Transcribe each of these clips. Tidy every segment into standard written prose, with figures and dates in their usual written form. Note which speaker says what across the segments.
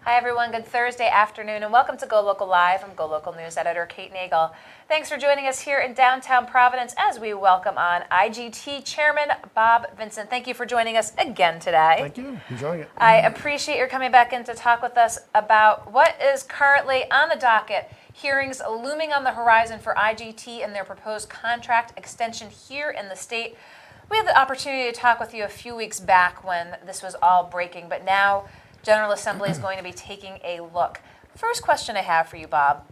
Speaker 1: Hi everyone, good Thursday afternoon and welcome to GoLocal Live. I'm GoLocal News Editor Kate Nagel. Thanks for joining us here in downtown Providence as we welcome on IGT Chairman Bob Vincent. Thank you for joining us again today.
Speaker 2: Thank you, enjoying it.
Speaker 1: I appreciate your coming back in to talk with us about what is currently on the docket. Hearings looming on the horizon for IGT and their proposed contract extension here in the state. We had the opportunity to talk with you a few weeks back when this was all breaking, but now General Assembly is going to be taking a look. First question I have for you, Bob.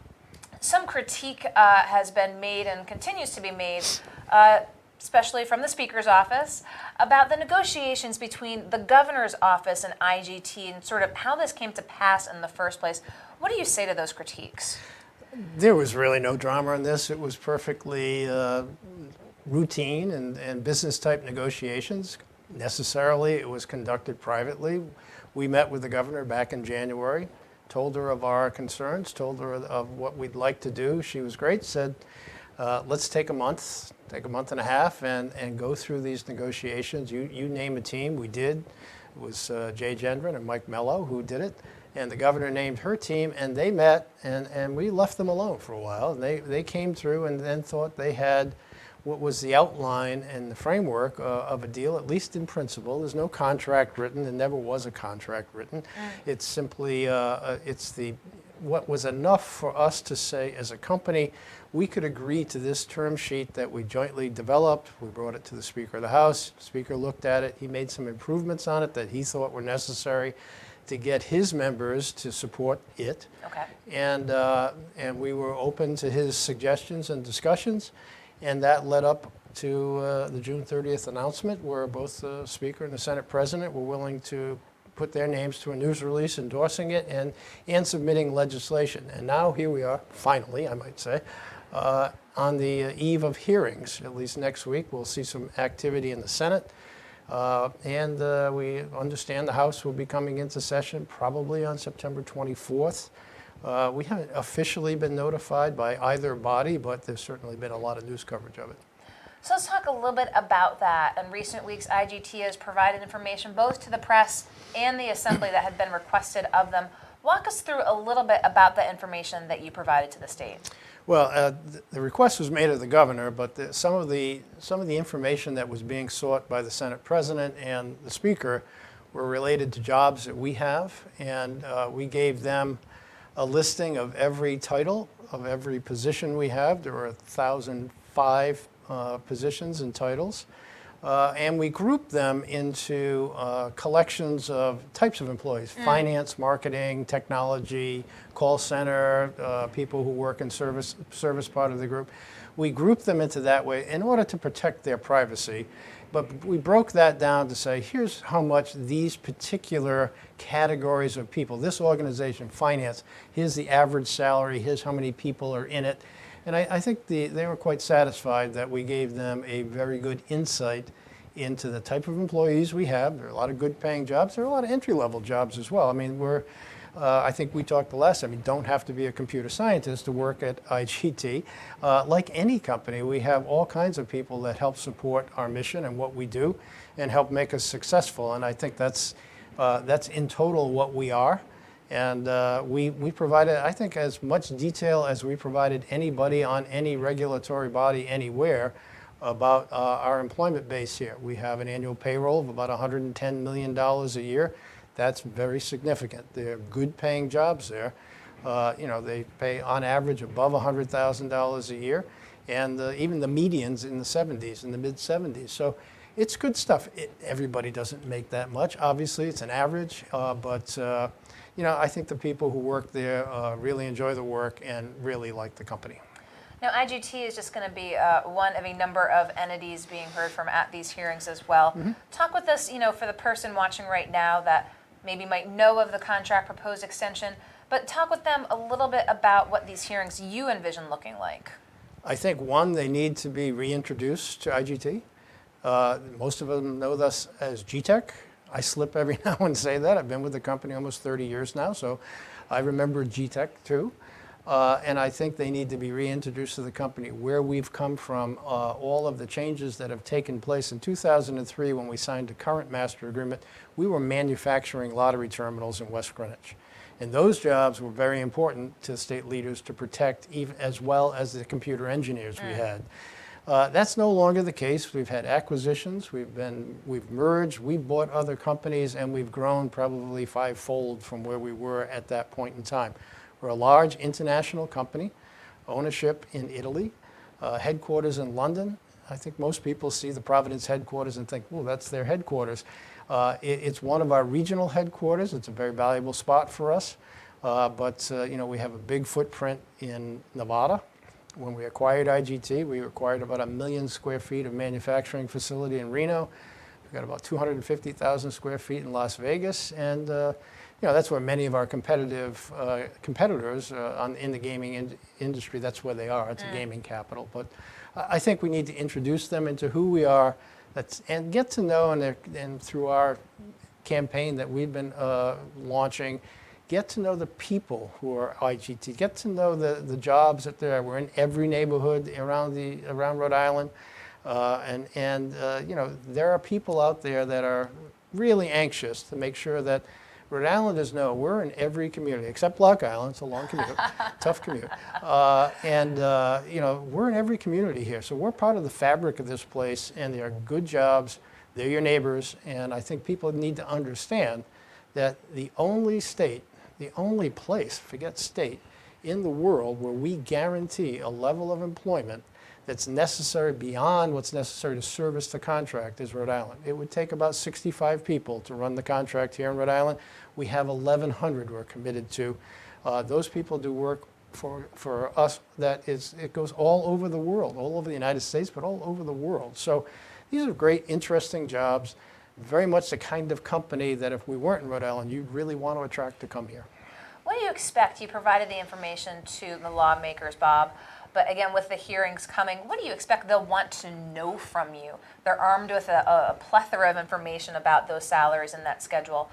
Speaker 1: Some critique has been made and continues to be made, especially from the Speaker's office, about the negotiations between the Governor's office and IGT and sort of how this came to pass in the first place. What do you say to those critiques?
Speaker 2: There was really no drama on this. It was perfectly routine and business type negotiations. Necessarily, it was conducted privately. We met with the governor back in January, told her of our concerns, told her of what we'd like to do. She was great, said, let's take a month and a half and go through these negotiations. You name a team, we did. It was Jay Gendron and Mike Mello who did it. And the governor named her team, and they met, and we left them alone for a while. And they came through and then thought they had what was the outline and the framework of a deal, at least in principle. There's no contract written. There never was a contract written. It's simply, what was enough for us to say as a company, we could agree to this term sheet that we jointly developed. We brought it to the Speaker of the House. The Speaker looked at it. He made some improvements on it that he thought were necessary to get his members to support it.
Speaker 1: Okay.
Speaker 2: And we were open to his suggestions and discussions. And that led up to the June 30th announcement where both the Speaker and the Senate President were willing to put their names to a news release endorsing it and submitting legislation. And now here we are, finally, I might say, on the eve of hearings. At least next week, we'll see some activity in the Senate. And we understand the House will be coming into session probably on September 24th. We haven't officially been notified by either body, but there's certainly been a lot of news coverage of it.
Speaker 1: So let's talk a little bit about that. In recent weeks, IGT has provided information both to the press and the Assembly that had been requested of them. Walk us through a little bit about the information that you provided to the state.
Speaker 2: Well, the request was made of the governor, but some of the information that was being sought by the Senate President and the Speaker were related to jobs that we have, and we gave them a listing of every title, of every position we have. There are 1,005 positions and titles. And we grouped them into collections of types of employees, finance, marketing, technology, call center, people who work in service part of the group. We grouped them into that way in order to protect their privacy. But we broke that down to say, here's how much these particular categories of people, this organization, finance, here's the average salary, here's how many people are in it. And I think they were quite satisfied that we gave them a very good insight into the type of employees we have. There are a lot of good paying jobs. There are a lot of entry-level jobs as well. I mean, I think we talked the last time, you don't have to be a computer scientist to work at IGT. Like any company, we have all kinds of people that help support our mission and what we do and help make us successful. And I think that's in total what we are. And we provided, I think, as much detail as we provided anybody on any regulatory body anywhere about our employment base here. We have an annual payroll of about $110 million a year. That's very significant. They're good paying jobs there. They pay on average above $100,000 a year, and even the medians in the 70s, in the mid 70s. So it's good stuff. Everybody doesn't make that much. Obviously, it's an average, but I think the people who work there really enjoy the work and really like the company.
Speaker 1: Now, IGT is just going to be one of a number of entities being heard from at these hearings as well. Mm-hmm. Talk with us, for the person watching right now that maybe might know of the contract proposed extension, but talk with them a little bit about what these hearings you envision looking like.
Speaker 2: I think, one, they need to be reintroduced to IGT. Most of them know us as GTEC. I slip every now and say that. I've been with the company almost 30 years now, so I remember GTEC too. And I think they need to be reintroduced to the company, where we've come from, all of the changes that have taken place. In 2003, when we signed the current master agreement, we were manufacturing lottery terminals in West Greenwich. And those jobs were very important to state leaders to protect, even as well as the computer engineers we had. That's no longer the case. We've had acquisitions, we've merged, we've bought other companies, and we've grown probably fivefold from where we were at that point in time. We're a large international company, ownership in Italy, headquarters in London. I think most people see the Providence headquarters and think, well, that's their headquarters. It's one of our regional headquarters. It's a very valuable spot for us. But we have a big footprint in Nevada. When we acquired IGT, we acquired about 1 million square feet of manufacturing facility in Reno. We've got about 250,000 square feet in Las Vegas. And that's where many of our competitors in the gaming industry, that's where they are. It's a gaming capital. But I think we need to introduce them into who we are, and get to know, and through our campaign that we've been launching, get to know the people who are IGT, get to know the jobs that there are. We're in every neighborhood around Rhode Island. There are people out there that are really anxious to make sure that Rhode Islanders know we're in every community, except Block Island. It's a long commute, tough commute. We're in every community here. So we're part of the fabric of this place, and they are good jobs. They're your neighbors. And I think people need to understand that the only place, forget state, in the world where we guarantee a level of employment that's necessary beyond what's necessary to service the contract is Rhode Island. It would take about 65 people to run the contract here in Rhode Island. We have 1,100 we're committed to. Those people do work for us it goes all over the world, all over the United States, but all over the world. So these are great, interesting jobs, very much the kind of company that if we weren't in Rhode Island, you'd really want to attract to come here.
Speaker 1: What do you expect? You provided the information to the lawmakers, Bob. But again, with the hearings coming, what do you expect they'll want to know from you? They're armed with a plethora of information about those salaries and that schedule,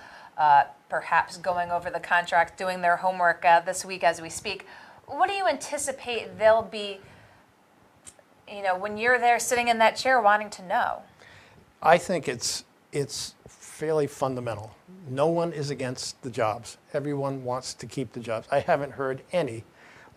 Speaker 1: perhaps going over the contract, doing their homework this week as we speak. What do you anticipate they'll be, when you're there sitting in that chair wanting to know?
Speaker 2: I think it's fairly fundamental. No one is against the jobs. Everyone wants to keep the jobs. I haven't heard any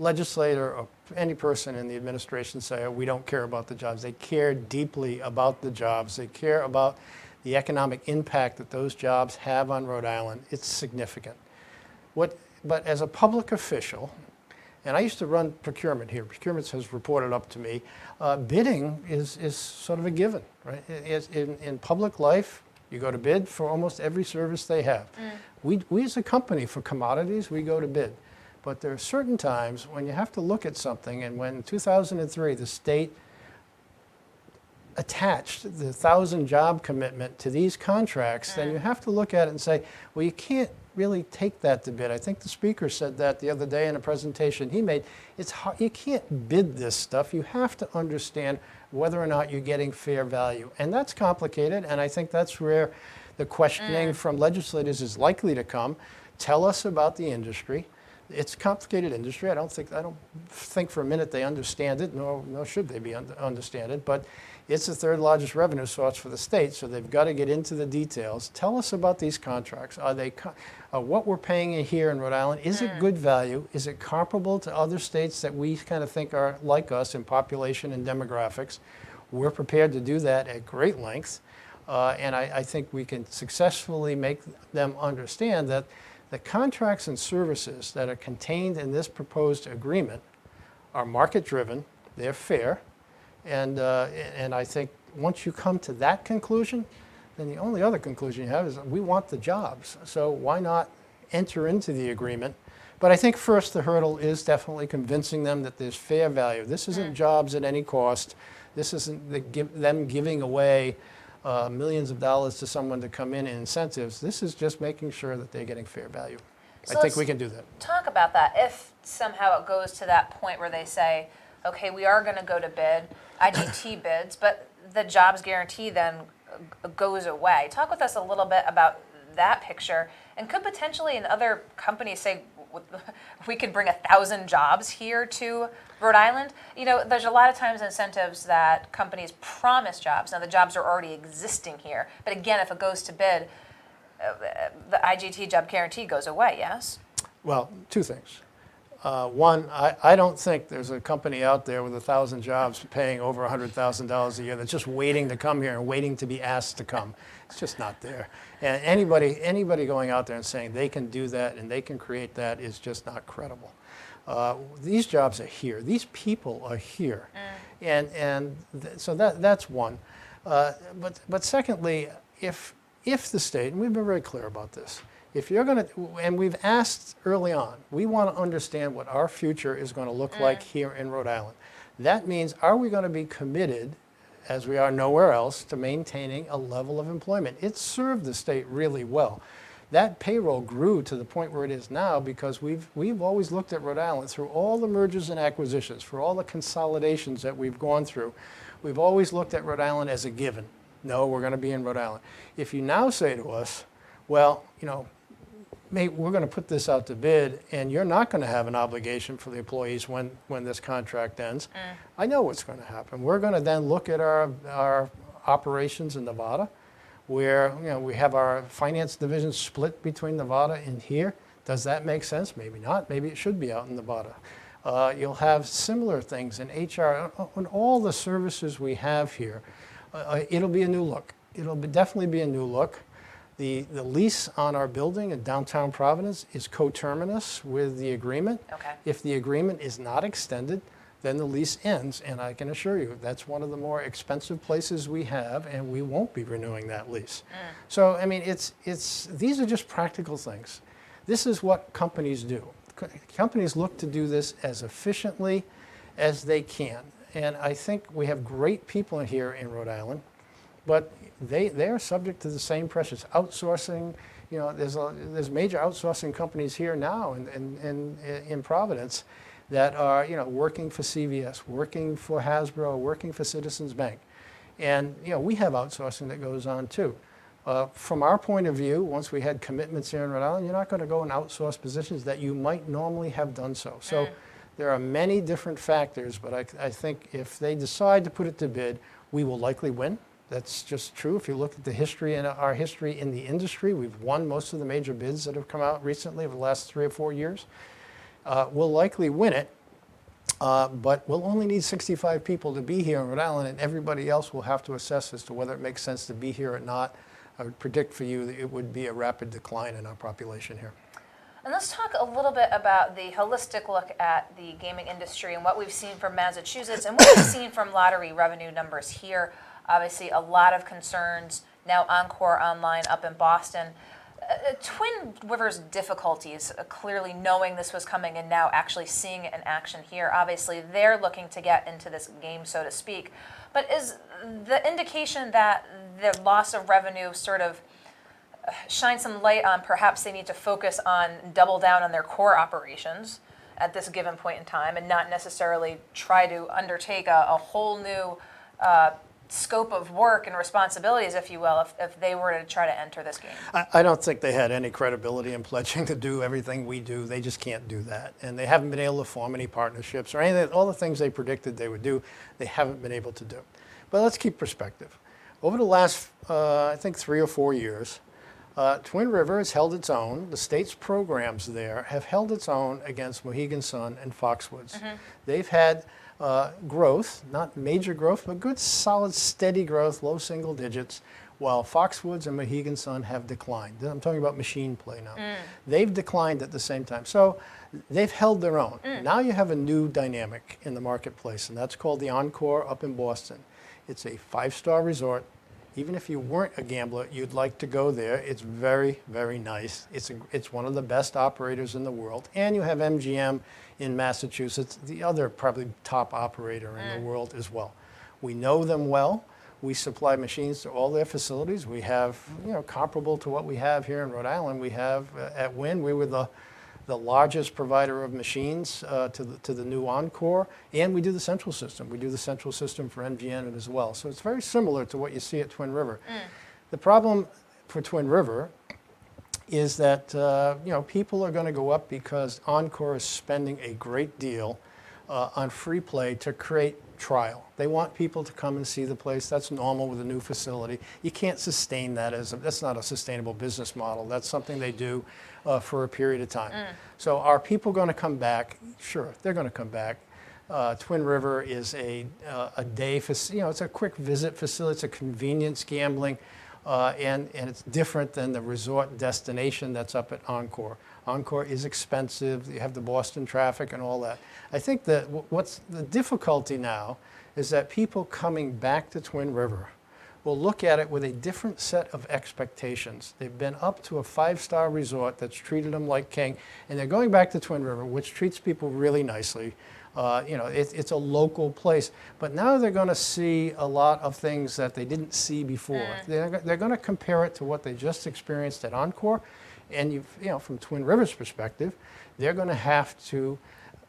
Speaker 2: legislator or any person in the administration say, oh, we don't care about the jobs. They care deeply about the jobs. They care about the economic impact that those jobs have on Rhode Island. It's significant. But as a public official, and I used to run procurement here. Procurement has reported up to me. Bidding is sort of a given, right? In public life, you go to bid for almost every service they have. We as a company, for commodities, we go to bid. But there are certain times when you have to look at something, and when in 2003 the state attached the 1,000 job commitment to these contracts, then you have to look at it and say, well, you can't really take that to bid. I think the speaker said that the other day in a presentation he made. It's hard, you can't bid this stuff. You have to understand whether or not you're getting fair value. And that's complicated, and I think that's where the questioning from legislators is likely to come. Tell us about the industry. It's a complicated industry. I don't think for a minute they understand it, nor should they understand it, but it's the third largest revenue source for the state, so they've got to get into the details. Tell us about these contracts. Are they what we're paying here in Rhode Island? Is it good value? Is it comparable to other states that we kind of think are like us in population and demographics? We're prepared to do that at great length, and I think we can successfully make them understand that the contracts and services that are contained in this proposed agreement are market-driven, they're fair, and I think once you come to that conclusion, then the only other conclusion you have is we want the jobs. So why not enter into the agreement? But I think first the hurdle is definitely convincing them that there's fair value. This isn't jobs at any cost. This isn't them giving away millions of dollars to someone to come in incentives. This is just making sure that they're getting fair value. So I think we can do that.
Speaker 1: Talk about that. If somehow it goes to that point where they say, okay, we are going to go to bid, IGT bids, but the jobs guarantee then goes away. Talk with us a little bit about that picture, and could potentially in other companies say, we could bring 1,000 jobs here to Rhode Island. You know, there's a lot of times incentives that companies promise jobs. Now the jobs are already existing here, but again, if it goes to bid, the IGT job guarantee goes away. Yes.
Speaker 2: Well, two things. One, I don't think there's a company out there with 1,000 jobs paying over $100,000 a year that's just waiting to come here and waiting to be asked to come. It's just not there. And anybody going out there and saying they can do that and they can create that is just not credible. These jobs are here. These people are here. So that's one. But secondly, if the state, and we've been very clear about this, if you're going to, and we've asked early on, we want to understand what our future is going to look like here in Rhode Island. That means, are we going to be committed, as we are nowhere else, to maintaining a level of employment? It served the state really well. That payroll grew to the point where it is now because we've always looked at Rhode Island through all the mergers and acquisitions, for all the consolidations that we've gone through. We've always looked at Rhode Island as a given. No, we're going to be in Rhode Island. If you now say to us, well, you know, mate, we're going to put this out to bid, and you're not going to have an obligation for the employees when this contract ends. I know what's going to happen. We're going to then look at our operations in Nevada, where we have our finance division split between Nevada and here. Does that make sense? Maybe not. Maybe it should be out in Nevada. You'll have similar things in HR. On all the services we have here, it'll be a new look. It'll definitely be a new look. The lease on our building in downtown Providence is coterminous with the agreement.
Speaker 1: Okay.
Speaker 2: If the agreement is not extended, then the lease ends, and I can assure you that's one of the more expensive places we have, and we won't be renewing that lease. So, I mean, these are just practical things. This is what companies do. Companies look to do this as efficiently as they can, and I think we have great people here in Rhode Island, but they are subject to the same pressures. Outsourcing, there's major outsourcing companies here now in Providence that are working for CVS, working for Hasbro, working for Citizens Bank, and we have outsourcing that goes on too. From our point of view, once we had commitments here in Rhode Island, you're not going to go and outsource positions that you might normally have done so. So there are many different factors, but I think if they decide to put it to bid, we will likely win. That's just true. If you look at the history and our history in the industry, we've won most of the major bids that have come out recently over the last 3 or 4 years. We'll likely win it, but we'll only need 65 people to be here in Rhode Island, and everybody else will have to assess as to whether it makes sense to be here or not. I would predict for you that it would be a rapid decline in our population here.
Speaker 1: And let's talk a little bit about the holistic look at the gaming industry and what we've seen from Massachusetts and what we've seen from lottery revenue numbers here. Obviously, a lot of concerns now Encore Online up in Boston. Twin River's difficulties, clearly knowing this was coming and now actually seeing it in action here. Obviously, they're looking to get into this game, so to speak. But is the indication that the loss of revenue sort of shines some light on perhaps they need to focus on double down on their core operations at this given point in time and not necessarily try to undertake a whole new scope of work and responsibilities, if you will, if they were to try to enter this game?
Speaker 2: I don't think they had any credibility in pledging to do everything we do. They just can't do that. And they haven't been able to form any partnerships or anything. All the things they predicted they would do, they haven't been able to do. But let's keep perspective. Over the last, I think, 3 or 4 years, Twin River has held its own. The state's programs there have held its own against Mohegan Sun and Foxwoods. They've had growth, not major growth, but good, solid, steady growth, low single digits, while Foxwoods and Mohegan Sun have declined. I'm talking about machine play now. They've declined at the same time. So they've held their own. Now you have a new dynamic in the marketplace, and that's called the Encore up in Boston. It's a 5-star resort. Even if you weren't a gambler, you'd like to go there. It's very, very nice. It's one of the best operators in the world. And you have MGM in Massachusetts, the other probably top operator in the world as well. We know them well. We supply machines to all their facilities. We have, comparable to what we have here in Rhode Island, we have at Wynn, we were the largest provider of machines to the new Encore, and we do the central system. We do the central system for MGM as well. So it's very similar to what you see at Twin River. The problem for Twin River is that people are going to go up because Encore is spending a great deal on free play to create trial. They want people to come and see the place. That's normal with a new facility. You can't sustain that that's not a sustainable business model. That's something they do for a period of time. So are people going to come back? Sure, they're going to come back. Twin River is a day, it's a quick visit facility. It's a convenience gambling, and it's different than the resort destination that's up at Encore. Encore is expensive. You have the Boston traffic and all that. I think that what's the difficulty now is that people coming back to Twin River will look at it with a different set of expectations. They've been up to a 5-star resort that's treated them like king, and they're going back to Twin River, which treats people really nicely. It's a local place, but now they're going to see a lot of things that they didn't see before. They're going to compare it to what they just experienced at Encore, and from Twin River's perspective, they're going to have to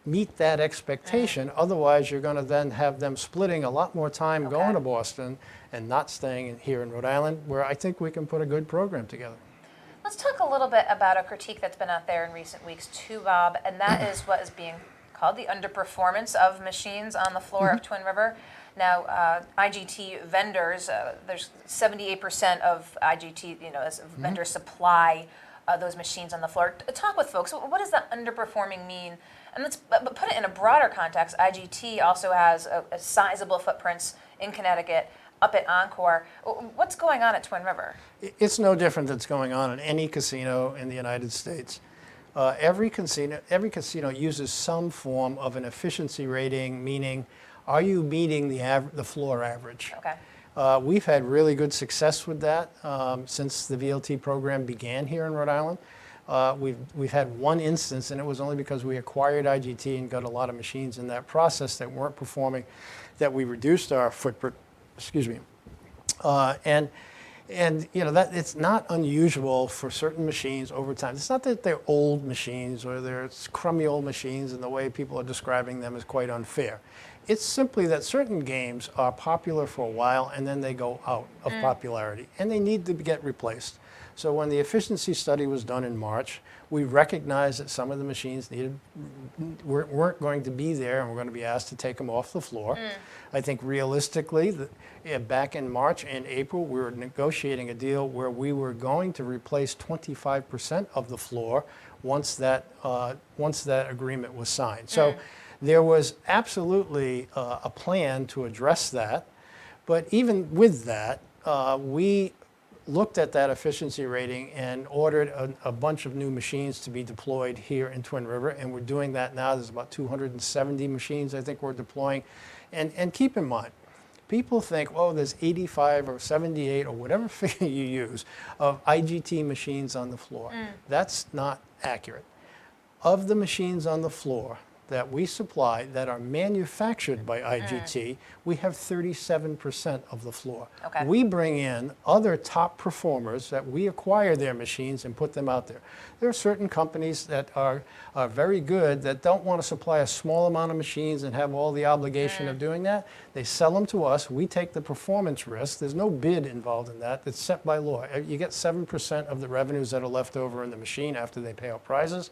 Speaker 2: meet that expectation. Otherwise, you're going to then have them splitting a lot more time going to Boston and not staying here in Rhode Island, where I think we can put a good program together.
Speaker 1: Let's talk a little bit about a critique that's been out there in recent weeks too, Bob, and that is what is being called the underperformance of machines on the floor of Twin River. Now, IGT vendors, there's 78% of IGT, as vendors supply those machines on the floor. Talk with folks. What does that underperforming mean? And let's put it in a broader context. IGT also has a sizable footprints in Connecticut, up at Encore. What's going on at Twin River?
Speaker 2: It's no different than what's going on in any casino in the United States. Every casino uses some form of an efficiency rating, meaning, are you meeting the floor average?
Speaker 1: Okay.
Speaker 2: We've had really good success with that since the VLT program began here in Rhode Island. We've had one instance, and it was only because we acquired IGT and got a lot of machines in that process that weren't performing, that we reduced our footprint. Excuse me. And that it's not unusual for certain machines over time. It's not that they're old machines or they're crummy old machines, and the way people are describing them is quite unfair. It's simply that certain games are popular for a while and then they go out of popularity and they need to get replaced. So when the efficiency study was done in March, we recognized that some of the machines weren't going to be there, and we're going to be asked to take them off the floor. I think realistically, back in March and April, we were negotiating a deal where we were going to replace 25% of the floor once that agreement was signed. So there was absolutely a plan to address that, but even with that, we looked at that efficiency rating and ordered a bunch of new machines to be deployed here in Twin River, and we're doing that now. There's about 270 machines I think we're deploying. And keep in mind, people think, oh, there's 85 or 78 or whatever figure you use of IGT machines on the floor. That's not accurate. Of the machines on the floor that we supply that are manufactured by IGT, we have 37% of the floor.
Speaker 1: Okay.
Speaker 2: We bring in other top performers that we acquire their machines and put them out there. There are certain companies that are very good that don't want to supply a small amount of machines and have all the obligation of doing that. They sell them to us. We take the performance risk. There's no bid involved in that. It's set by law. You get 7% of the revenues that are left over in the machine after they pay out prizes.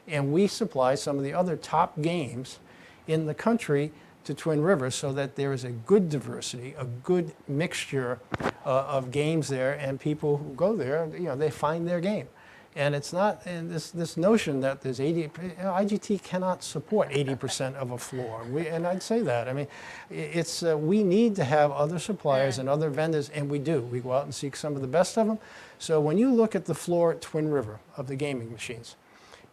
Speaker 2: And we supply some of the other top games in the country to Twin River so that there is a good diversity, a good mixture of games there, and people who go there, they find their game. And it's not, and this notion that there's IGT cannot support 80% of a floor. And I'd say that. I mean, we need to have other suppliers and other vendors, and we do. We go out and seek some of the best of them. So when you look at the floor at Twin River of the gaming machines,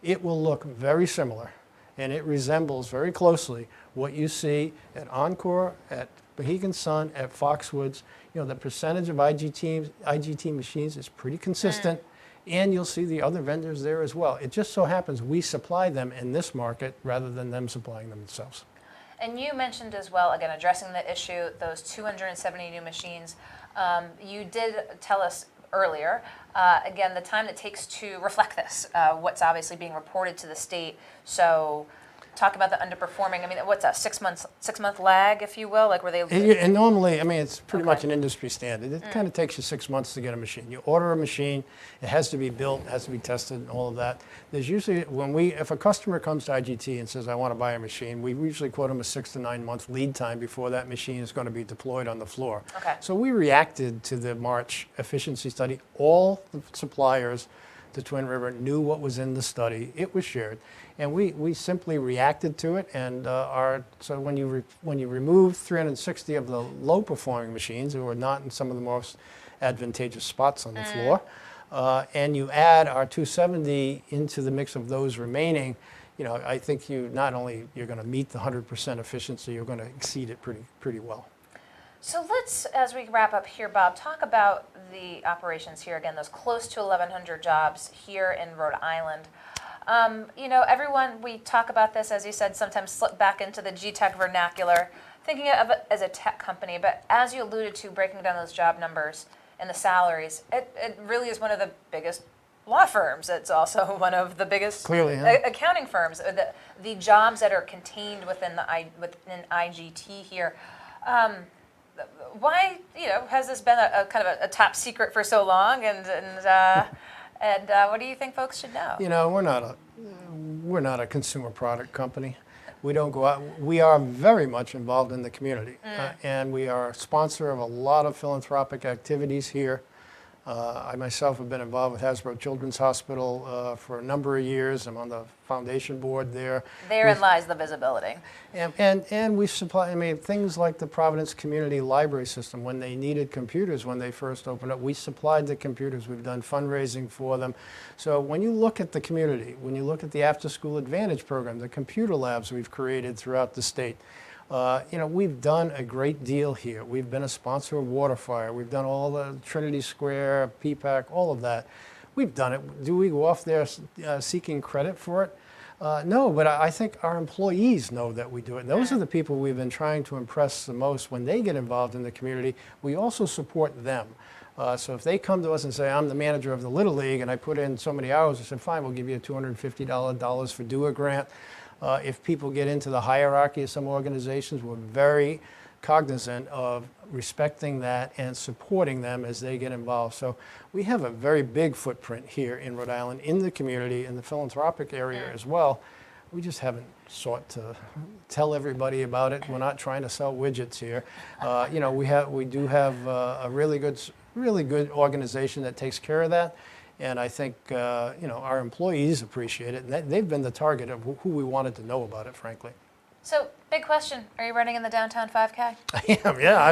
Speaker 2: it will look very similar, and it resembles very closely what you see at Encore, at Mohegan Sun, at Foxwoods. The percentage of IGT machines is pretty consistent, and you'll see the other vendors there as well. It just so happens we supply them in this market rather than them supplying them themselves.
Speaker 1: And you mentioned as well, again, addressing the issue, those 270 new machines. You did tell us earlier, again, the time it takes to reflect this, what's obviously being reported to the state. So talk about the underperforming, I mean, what's that, 6 month lag, if you will? Like, were they?
Speaker 2: And normally, I mean, it's pretty
Speaker 1: Okay.
Speaker 2: much an industry standard. It kind of takes you 6 months to get a machine. You order a machine, it has to be built, it has to be tested, and all of that. There's usually, if a customer comes to IGT and says, I want to buy a machine, we usually quote them a 6 to 9 month lead time before that machine is going to be deployed on the floor.
Speaker 1: Okay.
Speaker 2: So we reacted to the March efficiency study. All the suppliers to Twin River knew what was in the study. It was shared. And we simply reacted to it. And so when you remove 360 of the low performing machines who are not in some of the most advantageous spots on the floor, and you add our 270 into the mix of those remaining, I think not only you're going to meet the 100% efficiency, you're going to exceed it pretty well.
Speaker 1: So let's, as we wrap up here, Bob, talk about the operations here again, those close to 1,100 jobs here in Rhode Island. Everyone, we talk about this, as you said, sometimes slip back into the G-Tech vernacular, thinking of it as a tech company. But as you alluded to, breaking down those job numbers and the salaries, it really is one of the biggest law firms. It's also one of the biggest
Speaker 2: Clearly, yeah.
Speaker 1: accounting firms. The jobs that are contained within IGT here. Why, has this been a kind of a top secret for so long? And what do you think folks should know?
Speaker 2: We're not a consumer product company. We don't go out. We are very much involved in the community, and we are a sponsor of a lot of philanthropic activities here. I myself have been involved with Hasbro Children's Hospital for a number of years. I'm on the foundation board there.
Speaker 1: Therein lies the visibility.
Speaker 2: And we supply, things like the Providence Community Library System. When they needed computers when they first opened up, we supplied the computers. We've done fundraising for them. So when you look at the community, when you look at the After School Advantage program, the computer labs we've created throughout the state, we've done a great deal here. We've been a sponsor of Waterfire. We've done all the Trinity Square, PPAC, all of that. We've done it. Do we go off there seeking credit for it? No, but I think our employees know that we do it. And those are the people we've been trying to impress the most when they get involved in the community. We also support them. So if they come to us and say, I'm the manager of the Little League and I put in so many hours, I said, fine, we'll give you a $250 for DUA grant. If people get into the hierarchy of some organizations, we're very cognizant of respecting that and supporting them as they get involved. So we have a very big footprint here in Rhode Island, in the community, in the philanthropic area as well. We just haven't sought to tell everybody about it. We're not trying to sell widgets here. We do have a really good organization that takes care of that. And I think, our employees appreciate it. And they've been the target of who we wanted to know about it, frankly.
Speaker 1: So, big question. Are you running in the downtown 5K?
Speaker 2: I am, yeah.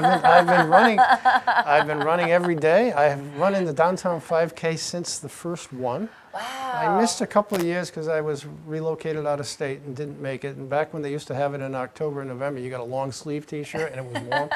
Speaker 2: I've been running every day. I have run in the downtown 5K since the first one.
Speaker 1: Wow.
Speaker 2: I missed a couple of years because I was relocated out of state and didn't make it. And back when they used to have it in October and November, you got a long sleeve T-shirt and it was warm.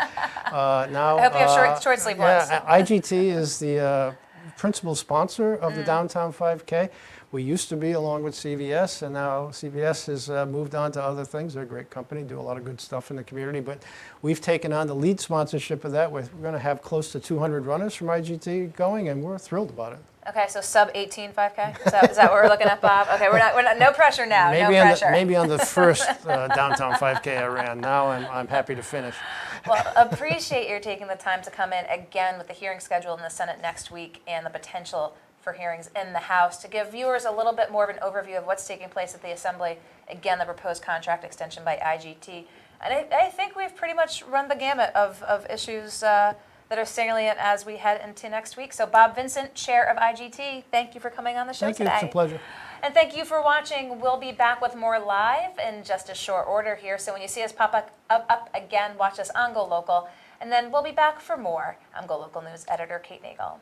Speaker 2: Now,
Speaker 1: I hope you have short sleeve ones.
Speaker 2: Yeah, IGT is the principal sponsor of the downtown 5K. We used to be along with CVS, and now CVS has moved on to other things. They're a great company, do a lot of good stuff in the community, but we've taken on the lead sponsorship of that. We're going to have close to 200 runners from IGT going, and we're thrilled about it.
Speaker 1: Okay, so sub 18 5K? Is that what we're looking at, Bob? Okay, we're not no pressure now, no pressure.
Speaker 2: Maybe on the first downtown 5K I ran. Now I'm happy to finish.
Speaker 1: Well, appreciate your taking the time to come in again with the hearing scheduled in the Senate next week and the potential for hearings in the House to give viewers a little bit more of an overview of what's taking place at the Assembly. Again, the proposed contract extension by IGT. And I think we've pretty much run the gamut of issues that are salient as we head into next week. So Bob Vincent, Chair of IGT, thank you for coming on the show today.
Speaker 2: Thank you, it's a pleasure.
Speaker 1: And thank you for watching. We'll be back with more live in just a short order here. So when you see us pop up again, watch us on GoLocal. And then we'll be back for more. I'm GoLocal News Editor Kate Nagel.